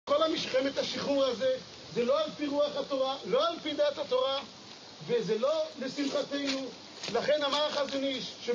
כל מלחמת השחרור הזה, זה לא על פי רוח התורה, לא על פי דעת התורה, וזה לא לשמחתנו. לכן אמר החזון איש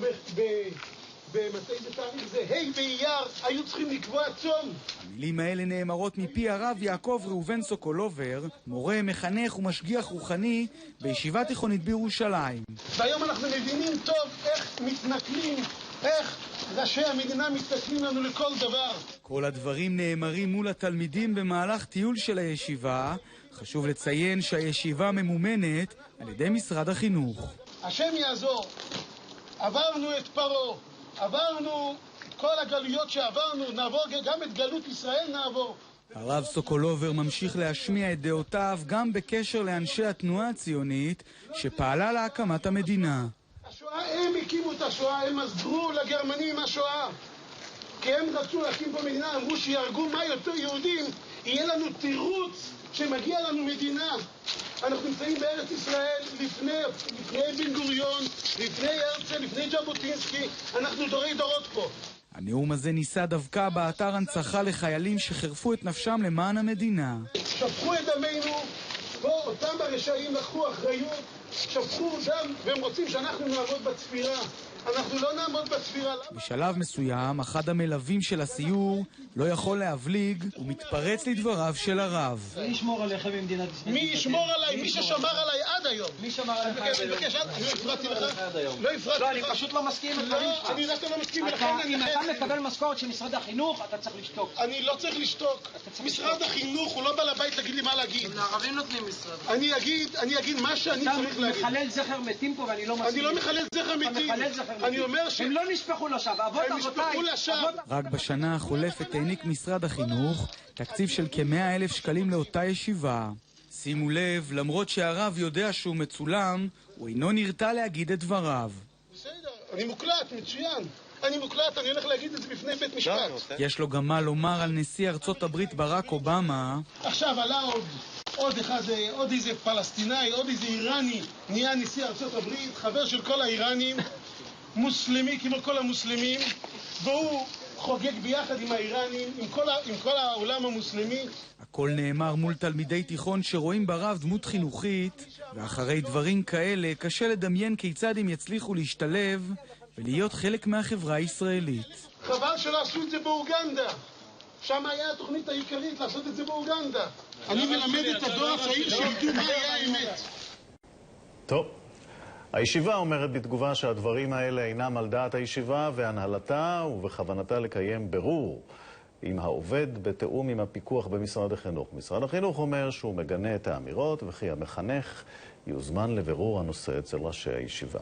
בתאריך זה, ה' באייר, היו צריכים לקבוע צום. המילים האלה נאמרות מפי הרב יעקב ראובן סוקולובר, מורה, מחנך ומשגיח רוחני בישיבה תיכונית בירושלים. והיום אנחנו מבינים טוב איך מתנכלים, איך ראשי המדינה מתנכלים לנו לכל דבר. כל הדברים נאמרים מול התלמידים במהלך טיול של הישיבה. חשוב לציין שהישיבה ממומנת על ידי משרד החינוך. השם יעזור. עברנו את פרעה, עברנו את כל הגלויות שעברנו, נעבור גם את גלות ישראל נעבור. הרב סוקולובר ממשיך להשמיע את דעותיו גם בקשר לאנשי התנועה הציונית שפעלה להקמת המדינה. השואה, הם הקימו את השואה, הם עזרו לגרמנים השואה. כי הם רצו להקים פה מדינה, אמרו שיהרגו מה יותר יהודים, יהיה לנו תירוץ שמגיע לנו מדינה. אנחנו נמצאים בארץ ישראל לפני בן גוריון, לפני הרצל, לפני ז'בוטינסקי, אנחנו דורי דורות פה. הנאום הזה ניסה דווקא באתר הנצחה לחיילים שחירפו את נפשם למען המדינה. שפכו את דמנו, פה אותם הרשעים לקחו אחריות, שפכו דם, והם רוצים שאנחנו נעמוד בצפירה. אנחנו לא נעמוד בצפירה. בשלב מסוים, אחד המלווים של הסיור לא יכול להבליג ומתפרץ לדבריו של הרב. מי ישמור עליכם במדינת ישראל? מי ישמור עליי? מי ששמר עליי עד היום. מי שמר עליך עד היום? אני לא הפרעתי לך. לא הפרעתי לך. לא, אני פשוט לא מסכים עם הדברים שלך. אני לא מסכים לכם. אם אתה מקבל משכורת של משרד החינוך, אתה צריך לשתוק. אני לא צריך לשתוק. משרד החינוך הוא לא בא לבית להגיד לי מה להגיד. לערבים נותנים משרד. אני אגיד מה שאני צריך להגיד. אתה מחלל זכר מתים פה ואני לא מסכים. אני לא מחלל זכר מתים. אני אומר הם לא נשפכו לשווא, רק בשנה החולפת העניק משרד החינוך תקציב של כ-100,000 שקלים לאותה ישיבה. שימו לב, למרות שהרב יודע שהוא מצולם, הוא אינו נרתע להגיד את דבריו. בסדר, אני מוקלט, מצוין. אני מוקלט, אני הולך להגיד את זה בפני בית משפט. יש לו גם מה לומר על נשיא ארצות הברית ברק אובמה. עכשיו עלה עוד איזה פלסטיני, עוד איזה איראני, נהיה נשיא ארצות הברית, חבר של כל האיראנים. מוסלמי כמו כל המוסלמים, והוא חוגג ביחד עם האיראנים, עם כל העולם המוסלמי. הכל נאמר מול תלמידי תיכון שרואים ברב דמות חינוכית, ואחרי דברים כאלה קשה לדמיין כיצד הם יצליחו להשתלב ולהיות חלק מהחברה הישראלית. חבל שלא עשו את זה באוגנדה. שם היה התוכנית העיקרית לעשות את זה באוגנדה. אני מלמד את הדור הצעיר שידעו מה היה האמת. טוב. הישיבה אומרת בתגובה שהדברים האלה אינם על דעת הישיבה והנהלתה, ובכוונתה לקיים ברור עם העובד בתאום עם הפיקוח במשרד החינוך. משרד החינוך אומר שהוא מגנה את האמירות וכי המחנך יוזמן לבירור הנושא אצל ראשי הישיבה.